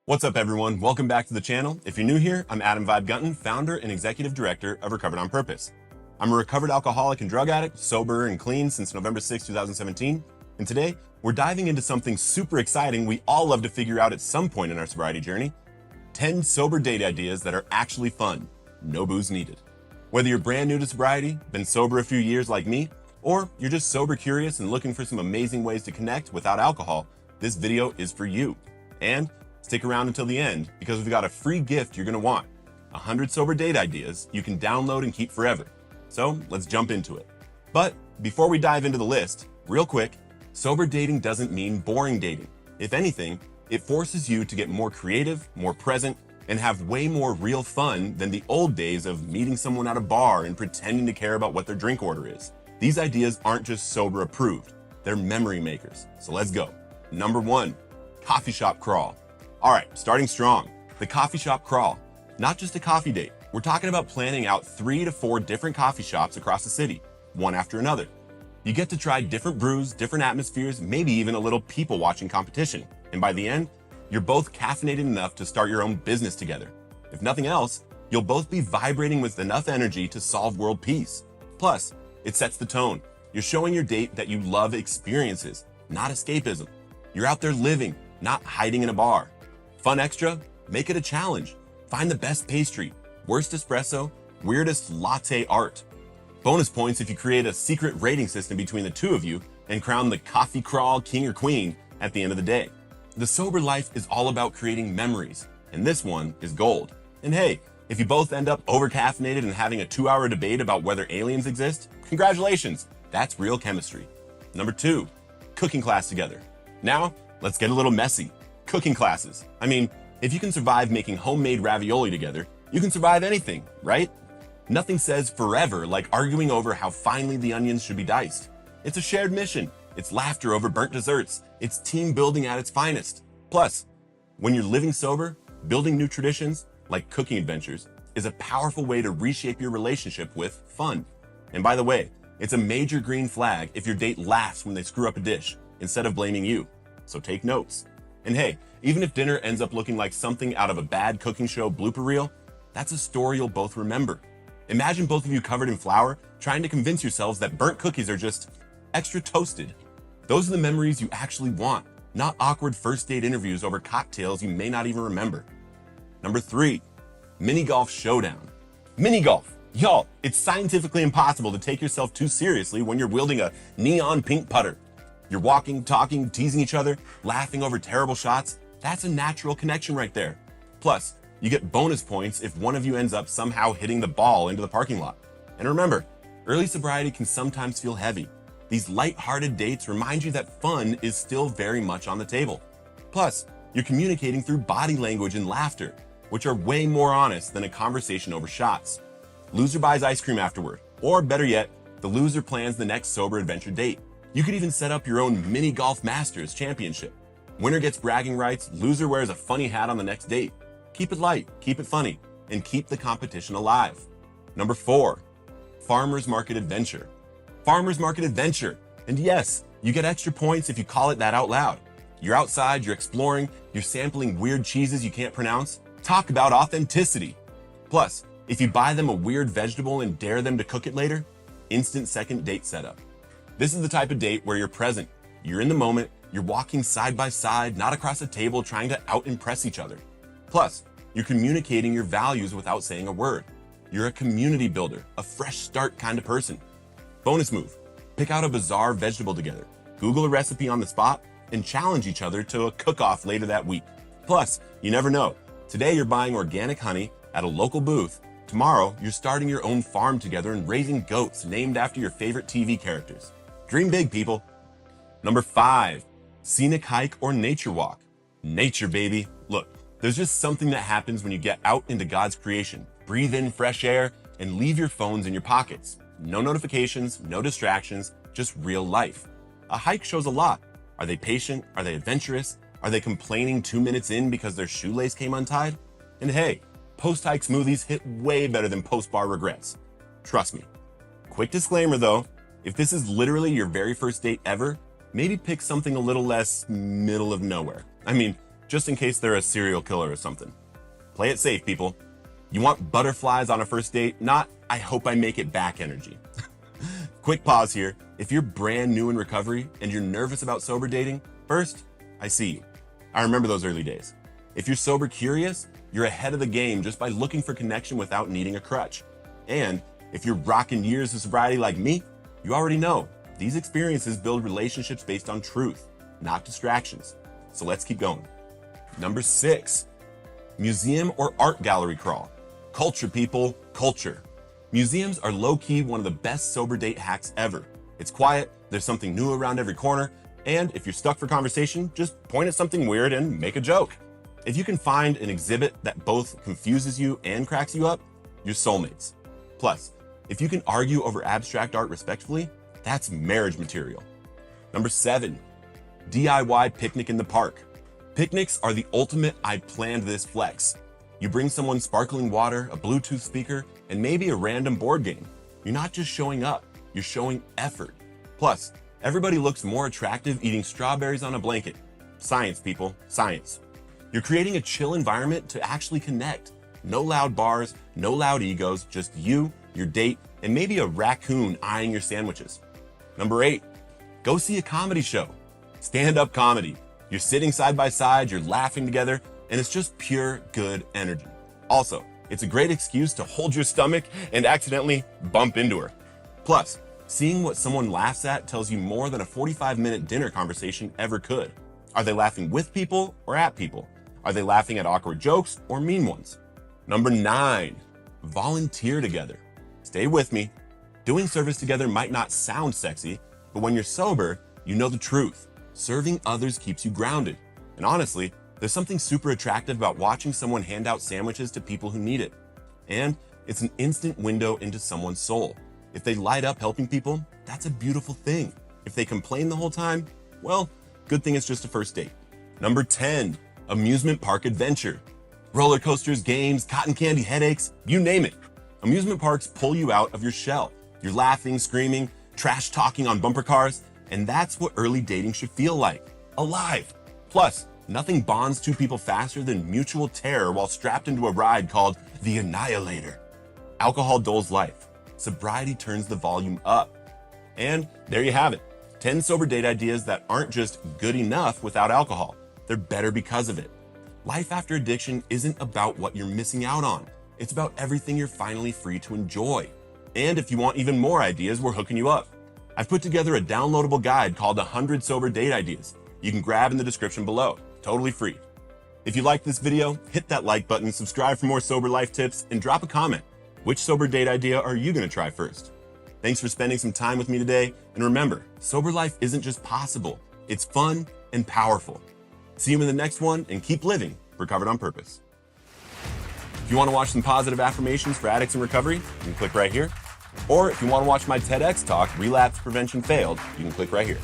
What's up, everyone? Welcome back to the channel. If you're new here, I'm Vibe Gunton, founder and executive director of Recovered on Purpose. I'm a recovered alcoholic and drug addict, sober and clean since November 6, 2017. And today, we're diving into something super exciting we all love to figure out at some point in our sobriety journey: 10 sober date ideas that are actually fun. No booze needed. Whether you're brand new to sobriety, been sober a few years like me, or you're just sober curious and looking for some amazing ways to connect without alcohol, this video is for you. And stick around until the end, because we've got a free gift you're going to want: 100 sober date ideas you can download and keep forever. So let's jump into it. But before we dive into the list, real quick, sober dating doesn't mean boring dating. If anything, it forces you to get more creative, more present, and have way more real fun than the old days of meeting someone at a bar and pretending to care about what their drink order is. These ideas aren't just sober approved, they're memory makers. So let's go. Number 1, coffee shop crawl. All right, starting strong, the coffee shop crawl. Not just a coffee date. We're talking about planning out 3 to 4 different coffee shops across the city, one after another. You get to try different brews, different atmospheres, maybe even a little people watching competition. And by the end, you're both caffeinated enough to start your own business together. If nothing else, you'll both be vibrating with enough energy to solve world peace. Plus, it sets the tone. You're showing your date that you love experiences, not escapism. You're out there living, not hiding in a bar. Fun extra? Make it a challenge. Find the best pastry, worst espresso, weirdest latte art. Bonus points if you create a secret rating system between the two of you and crown the coffee crawl king or queen at the end of the day. The sober life is all about creating memories, and this one is gold. And hey, if you both end up over-caffeinated and having a 2-hour debate about whether aliens exist, congratulations, that's real chemistry. Number 2, cooking class together. Now, let's get a little messy. Cooking classes. I mean, if you can survive making homemade ravioli together, you can survive anything, right? Nothing says forever like arguing over how finely the onions should be diced. It's a shared mission. It's laughter over burnt desserts. It's team building at its finest. Plus, when you're living sober, building new traditions, like cooking adventures, is a powerful way to reshape your relationship with fun. And by the way, it's a major green flag if your date laughs when they screw up a dish, instead of blaming you. So take notes. And hey, even if dinner ends up looking like something out of a bad cooking show blooper reel, that's a story you'll both remember. Imagine both of you covered in flour, trying to convince yourselves that burnt cookies are just extra toasted. Those are the memories you actually want, not awkward first date interviews over cocktails you may not even remember. Number 3, mini golf showdown. Mini golf. Y'all, it's scientifically impossible to take yourself too seriously when you're wielding a neon pink putter. You're walking, talking, teasing each other, laughing over terrible shots. That's a natural connection right there. Plus, you get bonus points if one of you ends up somehow hitting the ball into the parking lot. And remember, early sobriety can sometimes feel heavy. These light-hearted dates remind you that fun is still very much on the table. Plus, you're communicating through body language and laughter, which are way more honest than a conversation over shots. Loser buys ice cream afterward, or better yet, the loser plans the next sober adventure date. You could even set up your own mini golf masters championship. Winner gets bragging rights, loser wears a funny hat on the next date. Keep it light, keep it funny, and keep the competition alive. Number 4, farmer's market adventure. Farmer's market adventure. And yes, you get extra points if you call it that out loud. You're outside, you're exploring, you're sampling weird cheeses you can't pronounce. Talk about authenticity. Plus, if you buy them a weird vegetable and dare them to cook it later, instant second date setup. This is the type of date where you're present, you're in the moment, you're walking side by side, not across a table trying to out-impress each other. Plus, you're communicating your values without saying a word. You're a community builder, a fresh start kind of person. Bonus move, pick out a bizarre vegetable together, Google a recipe on the spot, and challenge each other to a cook-off later that week. Plus, you never know, today you're buying organic honey at a local booth. Tomorrow, you're starting your own farm together and raising goats named after your favorite TV characters. Dream big, people. Number 5, scenic hike or nature walk. Nature, baby. Look, there's just something that happens when you get out into God's creation, breathe in fresh air, and leave your phones in your pockets. No notifications, no distractions, just real life. A hike shows a lot. Are they patient? Are they adventurous? Are they complaining 2 minutes in because their shoelace came untied? And hey, post-hike smoothies hit way better than post-bar regrets. Trust me. Quick disclaimer though, if this is literally your very first date ever, maybe pick something a little less middle of nowhere. I mean, just in case they're a serial killer or something. Play it safe, people. You want butterflies on a first date, not "I hope I make it back" energy. Quick pause here. If you're brand new in recovery and you're nervous about sober dating, first, I see you. I remember those early days. If you're sober curious, you're ahead of the game just by looking for connection without needing a crutch. And if you're rocking years of sobriety like me, you already know these experiences build relationships based on truth, not distractions. So let's keep going. Number 6, museum or art gallery crawl. Culture, people, culture. Museums are low-key one of the best sober date hacks ever. It's quiet, there's something new around every corner, and if you're stuck for conversation, just point at something weird and make a joke. If you can find an exhibit that both confuses you and cracks you up, you're soulmates. Plus, if you can argue over abstract art respectfully, that's marriage material. Number 7, DIY picnic in the park. Picnics are the ultimate "I planned this" flex. You bring someone sparkling water, a Bluetooth speaker, and maybe a random board game. You're not just showing up, you're showing effort. Plus, everybody looks more attractive eating strawberries on a blanket. Science, people, science. You're creating a chill environment to actually connect. No loud bars, no loud egos, just you, your date, and maybe a raccoon eyeing your sandwiches. Number 8, go see a comedy show. Stand-up comedy. You're sitting side by side, you're laughing together, and it's just pure good energy. Also, it's a great excuse to hold your stomach and accidentally bump into her. Plus, seeing what someone laughs at tells you more than a 45-minute dinner conversation ever could. Are they laughing with people or at people? Are they laughing at awkward jokes or mean ones? Number 9, volunteer together. Stay with me. Doing service together might not sound sexy, but when you're sober, you know the truth. Serving others keeps you grounded. And honestly, there's something super attractive about watching someone hand out sandwiches to people who need it. And it's an instant window into someone's soul. If they light up helping people, that's a beautiful thing. If they complain the whole time, well, good thing it's just a first date. Number 10, amusement park adventure. Roller coasters, games, cotton candy headaches, you name it. Amusement parks pull you out of your shell. You're laughing, screaming, trash talking on bumper cars, and that's what early dating should feel like. Alive. Plus, nothing bonds two people faster than mutual terror while strapped into a ride called the Annihilator. Alcohol dulls life. Sobriety turns the volume up. And there you have it. 10 sober date ideas that aren't just good enough without alcohol. They're better because of it. Life after addiction isn't about what you're missing out on. It's about everything you're finally free to enjoy. And if you want even more ideas, we're hooking you up. I've put together a downloadable guide called 100 Sober Date Ideas. You can grab in the description below, totally free. If you liked this video, hit that like button, subscribe for more sober life tips, and drop a comment. Which sober date idea are you going to try first? Thanks for spending some time with me today. And remember, sober life isn't just possible, it's fun and powerful. See you in the next one, and keep living recovered on purpose. If you want to watch some positive affirmations for addicts in recovery, you can click right here. Or if you want to watch my TEDx talk, Relapse Prevention Failed, you can click right here.